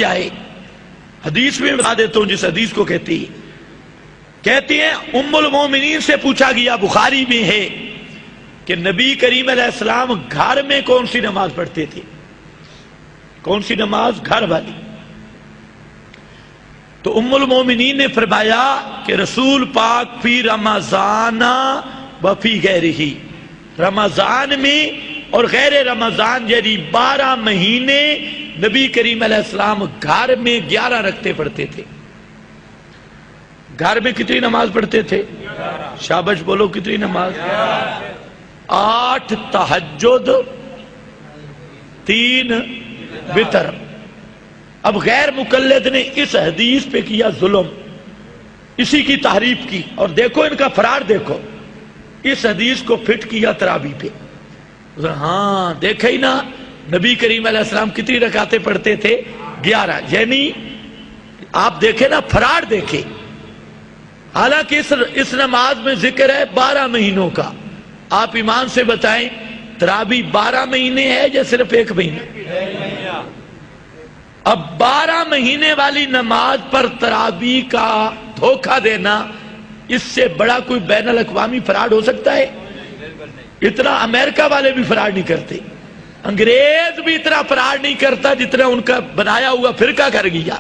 آئے حدیث میں بتا دیتا ہوں جس حدیث کو کہتی ہیں ام المومنین سے پوچھا گیا، بخاری میں ہے کہ نبی کریم علیہ السلام گھر میں کون سی نماز پڑھتے تھے؟ کون سی نماز؟ گھر والی۔ تو ام المومنین نے فرمایا کہ رسول پاک فی رمضان و فی غیرہ، رمضان میں اور غیر رمضان یعنی 12 مہینے نبی کریم علیہ السلام گھر میں 11 رکعتیں پڑھتے تھے۔ گھر میں کتنی نماز پڑھتے تھے؟ شابش بولو، کتنی نماز؟ 8 تہجد، 3 وتر۔ اب غیر مقلد نے اس حدیث پہ کیا ظلم، اسی کی تحریف کی، اور دیکھو ان کا فرار، دیکھو اس حدیث کو فٹ کیا تراویح پہ۔ ہاں دیکھے ہی نا، نبی کریم علیہ السلام کتنی رکعتیں پڑھتے تھے؟ 11۔ یعنی آپ دیکھیں نا، فرار دیکھیں، حالانکہ اس نماز میں ذکر ہے 12 مہینوں کا۔ آپ ایمان سے بتائیں تراویح 12 مہینے ہے یا صرف 1 مہینہ؟ اب 12 مہینے والی نماز پر تراویح کا دھوکہ دینا، اس سے بڑا کوئی بین الاقوامی فراڈ ہو سکتا ہے؟ اتنا امریکہ والے بھی فراڈ نہیں کرتے، انگریز بھی اتنا فراڈ نہیں کرتا جتنا ان کا بنایا ہوا فرقہ کر گیا۔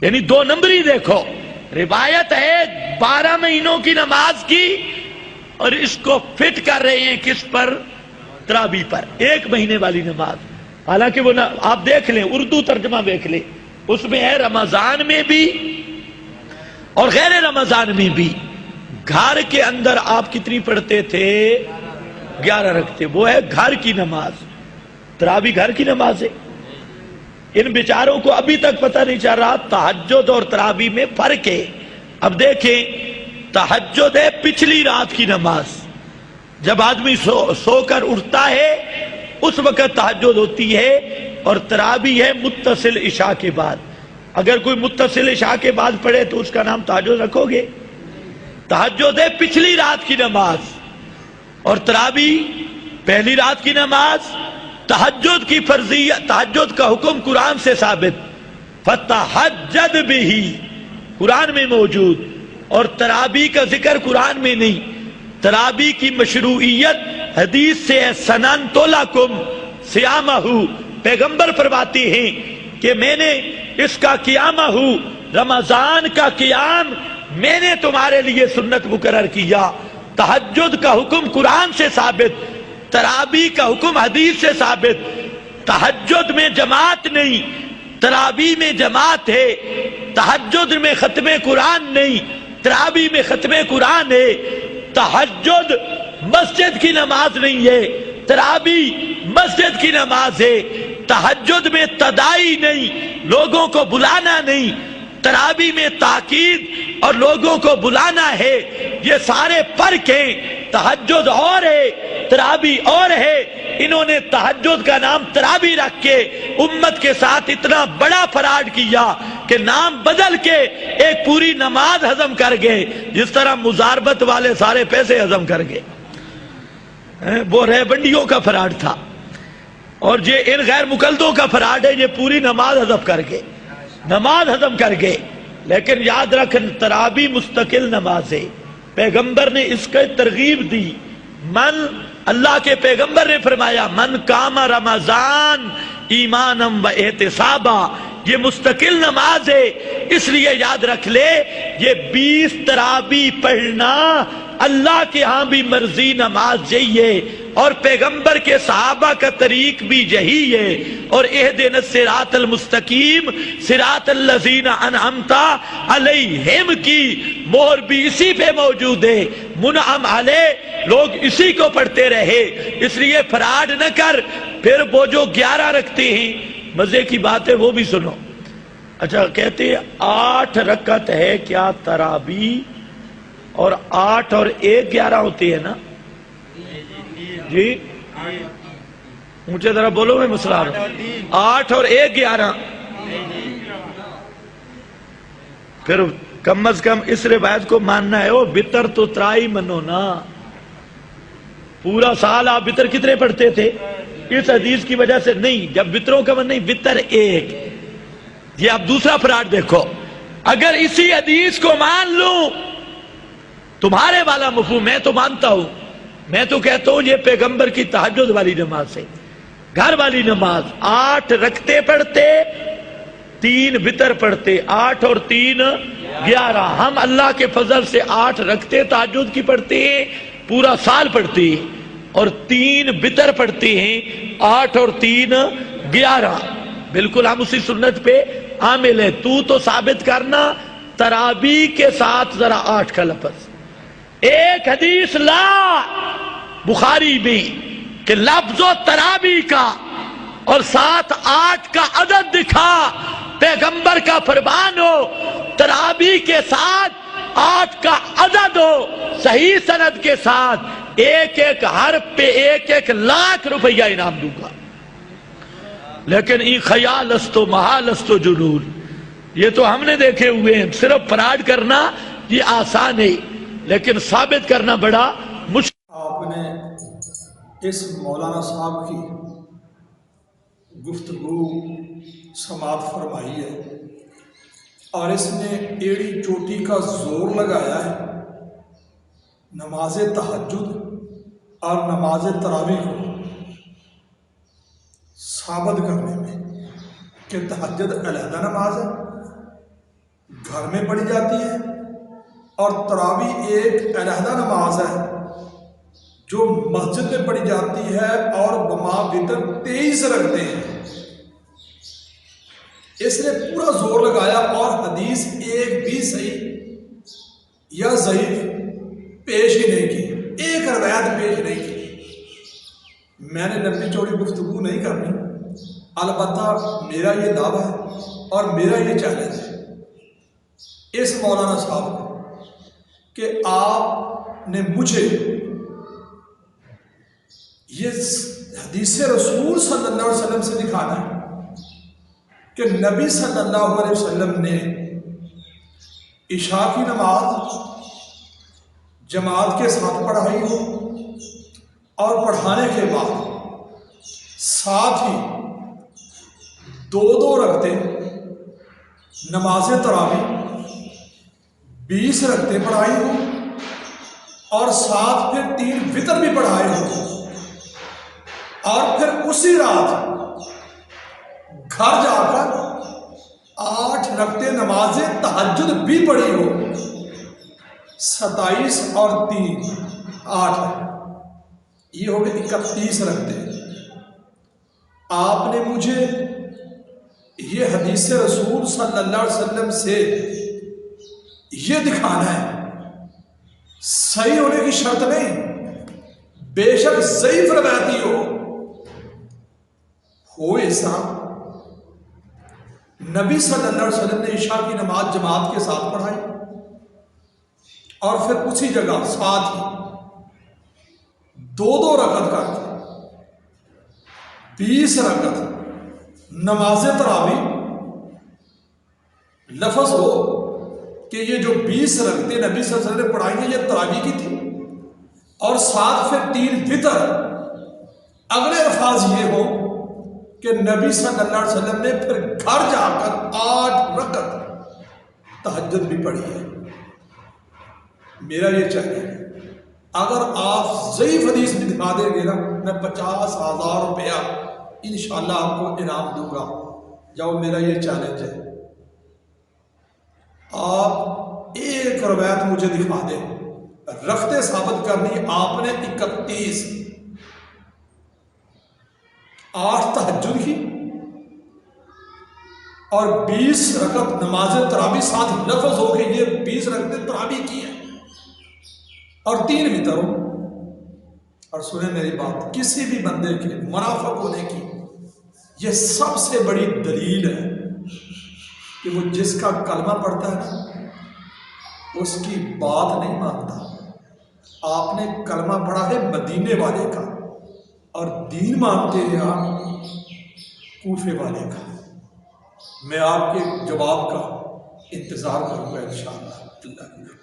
یعنی 2 نمبری دیکھو، روایت ہے 12 مہینوں کی نماز کی، اور اس کو فٹ کر رہے ہیں کس پر؟ تراویح پر، 1 مہینے والی نماز۔ حالانکہ وہ آپ دیکھ لیں، اردو ترجمہ دیکھ لیں، اس میں ہے رمضان میں بھی اور غیر رمضان میں بھی۔ گھر کے اندر آپ کتنی پڑھتے تھے؟ 11 رکھتے، وہ ہے گھر کی نماز۔ تراویح گھر کی نماز ہے۔ ان بیچاروں کو ابھی تک پتہ نہیں چل رہا تہجد اور تراویح میں فرق ہے۔ اب دیکھیں، تہجد ہے پچھلی رات کی نماز، جب آدمی سو کر اٹھتا ہے اس وقت تہجد ہوتی ہے، اور تراویح ہے متصل عشاء کے بعد۔ اگر کوئی متصل عشاء کے بعد پڑھے تو اس کا نام تہجد رکھو گے؟ تہجد ہے پچھلی رات کی نماز، اور تراویح پہلی رات کی نماز۔ تہجد کی فرضیت، تہجد کا حکم قرآن سے ثابت، فَتَحَجَّدْ بِهِ، قرآن میں موجود، اور تراویح کا ذکر قرآن میں نہیں۔ تراویح کی مشروعیت حدیث سے ہے، سَنَنْتُ لَكُمْ صِيَامَهُ، پیغمبر فرماتے ہیں کہ میں نے اس کا قیامہ ہوں، رمضان کا قیام میں نے تمہارے لیے سنت مقرر کیا۔ تہجد کا حکم قرآن سے ثابت، تراویح کا حکم حدیث سے ثابت۔ تہجد میں جماعت نہیں، تراویح میں جماعت ہے۔ تہجد میں ختم قرآن نہیں، تراویح میں ختم قرآن ہے۔ تہجد مسجد کی نماز نہیں ہے، تراویح مسجد کی نماز ہے۔ تہجد میں تداعی نہیں، لوگوں کو بلانا نہیں، تراویح میں تاکید اور لوگوں کو بلانا ہے۔ یہ سارے فرق ہیں، تہجد اور ہے، تراویح اور ہے۔ انہوں نے تہجد کا نام تراویح رکھ کے امت کے ساتھ اتنا بڑا فراڈ کیا کہ نام بدل کے ایک پوری نماز ہضم کر گئے، جس طرح مزاربت والے سارے پیسے ہضم کر گئے۔ وہ ریبنڈیوں کا فراڈ تھا، اور یہ ان غیر مقلدوں کا فراڈ ہے، یہ پوری نماز ہضم کر گئے، نماز ہضم کر گئے۔ لیکن یاد رکھ، تراویح مستقل نماز ہے، پیغمبر نے اس کا ترغیب دی۔ اللہ کے پیغمبر نے فرمایا، من قام رمضان ایمانا و احتسابا، یہ مستقل نماز ہے۔ اس لیے یاد رکھ لے، یہ 20 تراویح پڑھنا اللہ کے ہاں بھی مرضی نماز یہی ہے، اور پیغمبر کے صحابہ کا طریق بھی یہی ہے۔ اور اہدنا الصراط المستقیم صراط الذین انعمت علیہم کی مہر بھی اسی پہ موجود ہے، منعم علیہ، لوگ اسی کو پڑھتے رہے۔ اس لیے فراڈ نہ کر۔ پھر وہ جو 11 رکھتے ہیں، مزے کی بات ہے وہ بھی سنو۔ اچھا، کہتے ہیں 8 رکعت ہے کیا تراویح؟ اور 8 اور 1 11 ہوتی ہے نا جی؟ مجھے ذرا بولو، میں مسئلہ 8 اور 1 11۔ پھر کم از کم اس روایت کو ماننا ہے، وہ وتر تو ترائی منو نا۔ پورا سال آپ وتر کتنے پڑھتے تھے؟ اس حدیث کی وجہ سے نہیں، جب وتروں کا من نہیں، وتر 1، یہ اب دوسرا فراڈ دیکھو. اگر اسی حدیث کو مان لوں تمہارے والا مفہوم، میں تو مانتا ہوں، میں تو کہتا ہوں یہ پیغمبر کی تہجد والی نماز ہے، گھر والی نماز. 8 رکعتیں پڑھتے، 3 وتر پڑھتے، 8 اور 3 11. ہم اللہ کے فضل سے 8 رکعتیں تہجد کی پڑھتے ہیں، پورا سال پڑھتے ہیں، اور 3 وتر پڑھتے ہیں، 8 اور 3 11. بالکل ہم اسی سنت پہ عامل ہیں. تو ثابت کرنا تراویح کے ساتھ ذرا 8 کا لفظ. ایک حدیث لا بخاری میں کہ لفظ و تراویح کا اور ساتھ 8 کا عدد دکھا. پیغمبر کا فرمان ہو تراویح کے ساتھ 8 کا عدد ہو، صحیح سند کے ساتھ، ایک ایک حرف پہ 1 لاکھ روپیہ انعام دوں گا. لیکن یہ خیال است و محال است و جنون، یہ تو ہم نے دیکھے ہوئے ہیں. صرف فراڈ کرنا یہ آسان ہے، لیکن ثابت کرنا بڑا مشکل. آپ نے اس مولانا صاحب کی گفتگو سماعت فرمائی ہے اور اس نے ایڑی چوٹی کا زور لگایا ہے نماز تہجد اور نماز تراویح کو ثابت کرنے میں کہ تہجد علیحدہ نماز ہے، گھر میں پڑھی جاتی ہے، اور تراویح ایک علیحدہ نماز ہے جو مسجد میں پڑھی جاتی ہے اور بما وتر 23 رکھتے ہیں. اس نے پورا زور لگایا اور حدیث ایک بھی صحیح یا ضعیف پیش ہی نہیں کی، ایک روایت پیش نہیں کی. میں نے لمبی چوڑی گفتگو نہیں کرنی، البتہ میرا یہ دعویٰ ہے اور میرا یہ چیلنج ہے اس مولانا صاحب کو کہ آپ نے مجھے یہ حدیث رسول صلی اللہ علیہ وسلم سے دکھانا ہے کہ نبی صلی اللہ علیہ وسلم نے عشاء کی نماز جماعت کے ساتھ پڑھائی ہو اور پڑھانے کے بعد ساتھ ہی 2 رکعتیں نماز تراویح 20 رکعتیں پڑھائی ہو اور ساتھ پھر 3 وتر بھی پڑھائے ہو، اور پھر اسی رات گھر جا کر 8 رکعتیں نماز تہجد بھی پڑھی ہو. 27 اور 3 8، یہ ہو گئے 31 رکعتیں. آپ نے مجھے یہ حدیث رسول صلی اللہ علیہ وسلم سے یہ دکھانا ہے، صحیح ہونے کی شرط نہیں، بے شک ضعیف روایتی ہو ایسا. نبی صلی اللہ علیہ وسلم نے عشاء کی نماز جماعت کے ساتھ پڑھائی اور پھر اسی جگہ ساتھ ہی 2 رکعت کر کے 20 رکعت نماز تراویح. لفظ ہو کہ یہ جو 20 رکعتیں نبی صلی اللہ علیہ وسلم نے پڑھائی ہیں یہ تراویح کی تھی، اور ساتھ پھر 3 وتر. اگلے الفاظ یہ ہو کہ نبی صلی اللہ علیہ وسلم نے پھر گھر جا کر 8 رکعت تہجد بھی پڑھی ہے. میرا یہ چاہیے اگر آپ ضعیف حدیث بھی دکھا دیں گے نا، میں 50,000 روپیہ انشاءاللہ آپ کو انعام دوں گا. جاؤ، میرا یہ چیلنج ہے، آپ ایک روایت مجھے دکھا دیں. رکعتیں ثابت کرنی آپ نے 31 8 تہجد کی اور 20 رکعت نماز تراویح. ساتھ لفظ ہو کہ یہ 20 رکعتیں تراویح کی ہیں اور 3 وتر ہو. اور سنیں میری بات، کسی بھی بندے کے منافق ہونے کی یہ سب سے بڑی دلیل ہے کہ وہ جس کا کلمہ پڑھتا ہے اس کی بات نہیں مانتا. آپ نے کلمہ پڑھا ہے مدینے والے کا اور دین مانتے ہیں آپ کوفے والے کا. میں آپ کے جواب کا انتظار کروں گا انشاءاللہ. اللہ